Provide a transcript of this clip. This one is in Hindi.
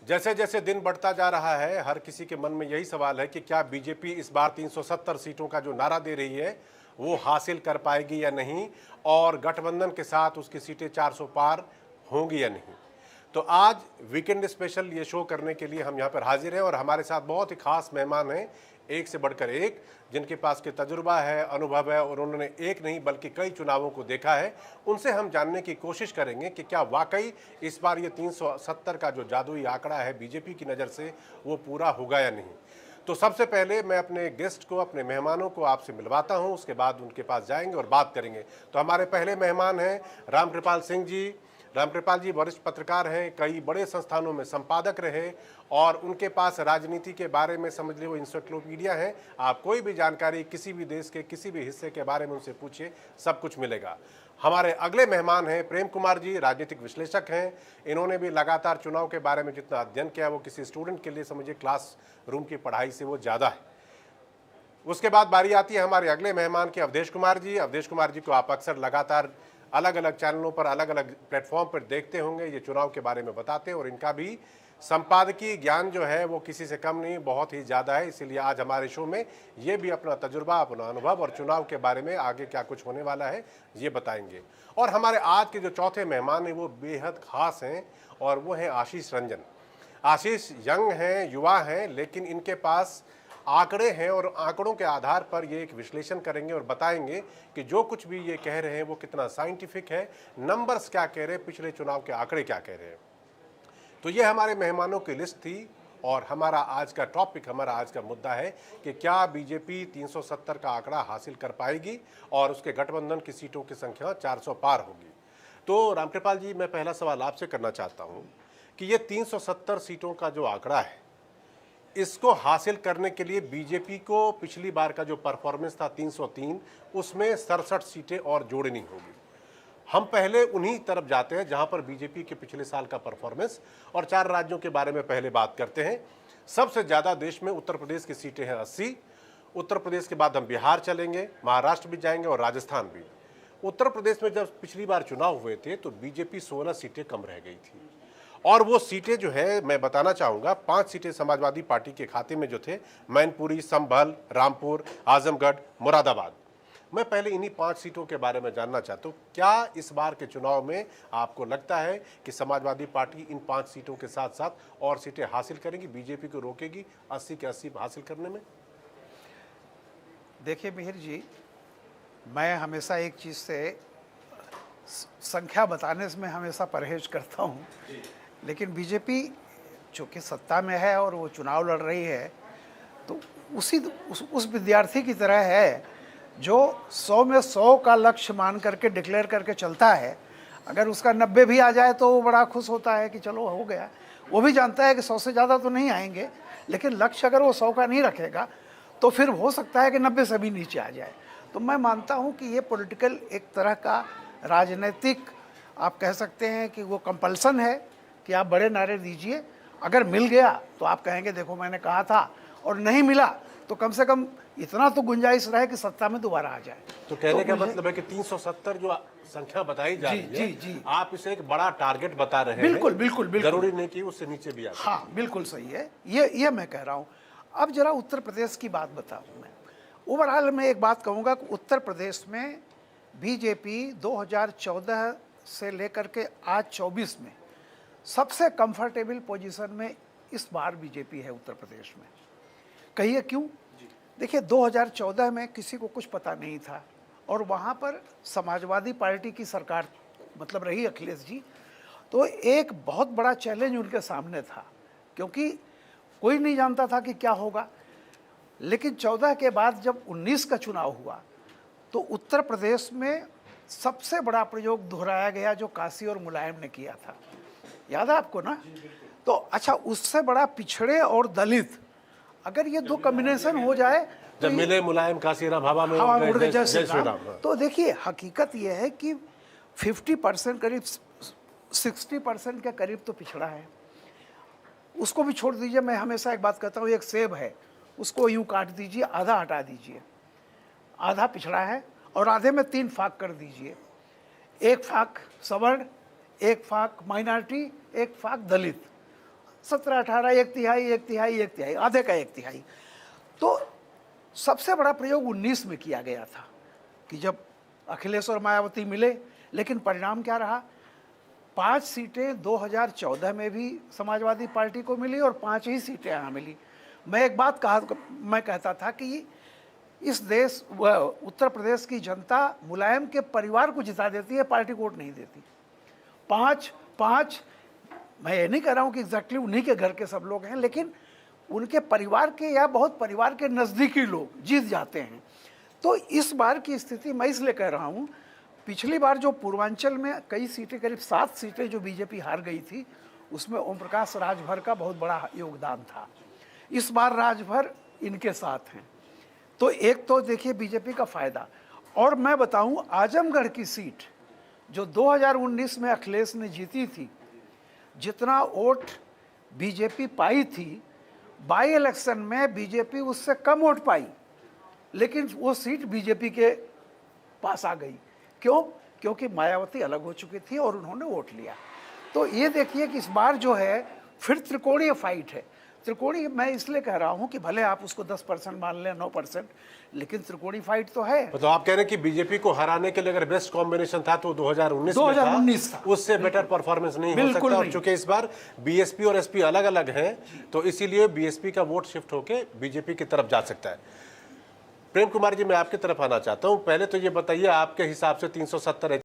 जैसे जैसे दिन बढ़ता जा रहा है, हर किसी के मन में यही सवाल है कि क्या बीजेपी इस बार 370 सीटों का जो नारा दे रही है वो हासिल कर पाएगी या नहीं, और गठबंधन के साथ उसकी सीटें 400 पार होंगी या नहीं। तो आज वीकेंड स्पेशल ये शो करने के लिए हम यहाँ पर हाजिर हैं और हमारे साथ बहुत ही खास मेहमान हैं, एक से बढ़कर एक, जिनके पास के तजुर्बा है, अनुभव है और उन्होंने एक नहीं बल्कि कई चुनावों को देखा है। उनसे हम जानने की कोशिश करेंगे कि क्या वाकई इस बार ये 370 का जो जादुई आंकड़ा है बीजेपी की नज़र से वो पूरा होगा या नहीं। तो सबसे पहले मैं अपने गेस्ट को, अपने मेहमानों को आपसे मिलवाता हूं, उसके बाद उनके पास जाएंगे और बात करेंगे। तो हमारे पहले मेहमान हैं रामकृपाल सिंह जी। रामकृपाल जी वरिष्ठ पत्रकार हैं, कई बड़े संस्थानों में संपादक रहे और उनके पास राजनीति के बारे में समझ लीजिए वो इंसाइक्लोपीडिया है। आप कोई भी जानकारी किसी भी देश के किसी भी हिस्से के बारे में उनसे पूछिए, सब कुछ मिलेगा। हमारे अगले मेहमान हैं प्रेम कुमार जी, राजनीतिक विश्लेषक हैं। इन्होंने भी लगातार चुनाव के बारे में जितना अध्ययन किया वो किसी स्टूडेंट के लिए समझिए क्लास रूम की पढ़ाई से वो ज़्यादा है। उसके बाद बारी आती है हमारे अगले मेहमान की, अवधेश कुमार जी। अवधेश कुमार जी को आप अक्सर लगातार अलग अलग चैनलों पर, अलग अलग प्लेटफॉर्म पर देखते होंगे, ये चुनाव के बारे में बताते हैं और इनका भी संपादकीय ज्ञान जो है वो किसी से कम नहीं, बहुत ही ज़्यादा है। इसीलिए आज हमारे शो में ये भी अपना तजुर्बा, अपना अनुभव और चुनाव के बारे में आगे क्या कुछ होने वाला है ये बताएंगे। और हमारे आज के जो चौथे मेहमान हैं वो बेहद खास हैं और वो हैं आशीष रंजन। आशीष यंग हैं, युवा हैं, लेकिन इनके पास आंकड़े हैं और आंकड़ों के आधार पर ये एक विश्लेषण करेंगे और बताएंगे कि जो कुछ भी ये कह रहे हैं वो कितना साइंटिफिक है, नंबर्स क्या कह रहे हैं, पिछले चुनाव के आंकड़े क्या कह रहे हैं। तो ये हमारे मेहमानों की लिस्ट थी और हमारा आज का टॉपिक, हमारा आज का मुद्दा है कि क्या बीजेपी 370 का आंकड़ा हासिल कर पाएगी और उसके गठबंधन की सीटों की संख्या 400 पार होगी। तो रामकृपाल जी, मैं पहला सवाल आपसे करना चाहता हूँ कि ये 370 सीटों का जो आंकड़ा है, इसको हासिल करने के लिए बीजेपी को पिछली बार का जो परफॉर्मेंस था 303, उसमें 67 सीटें और जोड़नी होगी। हम पहले उन्हीं तरफ जाते हैं जहां पर बीजेपी के पिछले साल का परफॉर्मेंस, और 4 राज्यों के बारे में पहले बात करते हैं। सबसे ज़्यादा देश में उत्तर प्रदेश की सीटें हैं 80। उत्तर प्रदेश के बाद हम बिहार चलेंगे, महाराष्ट्र भी जाएंगे और राजस्थान भी। उत्तर प्रदेश में जब पिछली बार चुनाव हुए थे तो बीजेपी 16 सीटें कम रह गई थी और वो सीटें जो है मैं बताना चाहूँगा, 5 सीटें समाजवादी पार्टी के खाते में जो थे, मैनपुरी, संभल, रामपुर, आजमगढ़, मुरादाबाद। मैं पहले इन्हीं 5 सीटों के बारे में जानना चाहता हूँ, क्या इस बार के चुनाव में आपको लगता है कि समाजवादी पार्टी इन 5 सीटों के साथ साथ और सीटें हासिल करेगी, बीजेपी को रोकेगी 80 के 80 हासिल करने में? देखिए मिहिर जी, मैं हमेशा एक चीज़ से संख्या बताने से मैं हमेशा परहेज करता हूँ, लेकिन बीजेपी चूँकि सत्ता में है और वो चुनाव लड़ रही है, तो उस विद्यार्थी की तरह है जो 100 में 100 का लक्ष्य मान करके डिक्लेयर करके चलता है। अगर उसका 90 भी आ जाए तो वो बड़ा खुश होता है कि चलो हो गया। वो भी जानता है कि 100 से ज़्यादा तो नहीं आएंगे, लेकिन लक्ष्य अगर वो 100 का नहीं रखेगा तो फिर हो सकता है कि 90 से भी नीचे आ जाए। तो मैं मानता हूँ कि ये पॉलिटिकल एक तरह का राजनीतिक, आप कह सकते हैं कि वो कंपल्सन है कि आप बड़े नारे दीजिए। अगर मिल गया तो आप कहेंगे देखो मैंने कहा था, और नहीं मिला तो कम से कम इतना तो गुंजाइश रहे कि सत्ता में दोबारा आ जाए। तो कहने का मतलब है कि 370 जो संख्या बताई जा रही है, जी। आप इसे एक बड़ा टारगेट बता रहे हैं। बिल्कुल बिल्कुल बिल्कुल, जरूरी नहीं कि उससे नीचे भी आ। हाँ बिल्कुल सही है, ये मैं कह रहा हूँ। अब जरा उत्तर प्रदेश की बात बताऊँ मैं। ओवरऑल मैं एक बात कहूँगा कि उत्तर प्रदेश में बीजेपी 2014 से लेकर के आज 24 में सबसे कंफर्टेबल पोजीशन में इस बार बीजेपी है उत्तर प्रदेश में। कहिए क्यों? देखिए 2014 में किसी को कुछ पता नहीं था और वहाँ पर समाजवादी पार्टी की सरकार मतलब रही अखिलेश जी, तो एक बहुत बड़ा चैलेंज उनके सामने था क्योंकि कोई नहीं जानता था कि क्या होगा। लेकिन 14 के बाद जब 19 का चुनाव हुआ तो उत्तर प्रदेश में सबसे बड़ा प्रयोग दोहराया गया जो काशी और मुलायम ने किया था, याद है आपको ना? तो अच्छा, उससे बड़ा पिछड़े और दलित, अगर ये दो कॉम्बिनेशन हो जाए जब तो मिले मुलायम काशी राम हवा में उड़ गए जय जय श्री राम। तो देखिए हकीकत ये है कि 50% करीब 60% के करीब तो पिछड़ा है। उसको भी छोड़ दीजिए, मैं हमेशा एक बात कहता हूँ, एक सेब है उसको यूँ काट दीजिए, आधा हटा दीजिए, आधा पिछड़ा है और आधे में 3 फाक कर दीजिए। एक फाक सवर्ण, एक फाक माइनॉरिटी, एक फाक दलित। 17-18, एक तिहाई, एक तिहाई, एक तिहाई, आधे का एक तिहाई। तो सबसे बड़ा प्रयोग 19 में किया गया था कि जब अखिलेश और मायावती मिले, लेकिन परिणाम क्या रहा? 5 सीटें 2014 में भी समाजवादी पार्टी को मिली और 5 ही सीटें यहाँ मिली। मैं एक बात मैं कहता था कि इस देश व उत्तर प्रदेश की जनता मुलायम के परिवार को जिता देती है, पार्टी को वोट नहीं देती। 5 मैं ये नहीं कह रहा हूँ कि एग्जैक्टली उन्हीं के घर के सब लोग हैं, लेकिन उनके परिवार के या बहुत परिवार के नज़दीकी लोग जीत जाते हैं। तो इस बार की स्थिति मैं इसलिए कह रहा हूँ, पिछली बार जो पूर्वांचल में कई सीटें, करीब 7 सीटें जो बीजेपी हार गई थी, उसमें ओम प्रकाश राजभर का बहुत बड़ा योगदान था। इस बार राजभर इनके साथ हैं, तो एक तो देखिए बीजेपी का फायदा। और मैं बताऊं, आजमगढ़ की सीट जो 2019 में अखिलेश ने जीती थी, जितना वोट बीजेपी पाई थी, बाई इलेक्शन में बीजेपी उससे कम वोट पाई, लेकिन वो सीट बीजेपी के पास आ गई। क्यों? क्योंकि मायावती अलग हो चुकी थी और उन्होंने वोट लिया। तो ये देखिए कि इस बार जो है फिर त्रिकोणीय फाइट है। त्रिकोणीय मैं इसलिए कह रहा हूं कि भले आप उसको 10% मान लें, 9%, लेकिन त्रिकोणीय फाइट तो है। तो आप कह रहे हैं कि बीजेपी को हराने के लिए अगर बेस्ट कॉम्बिनेशन था तो 2019 था, उससे बेटर परफॉर्मेंस नहीं हो सकता। और चूंकि इस बार बीएसपी और एसपी अलग अलग हैं, तो इसीलिए बीएसपी का वोट शिफ्ट होकर बीजेपी की तरफ जा सकता है। प्रेम कुमार जी, मैं आपकी तरफ आना चाहता हूं। पहले तो ये बताइए, आपके हिसाब से 370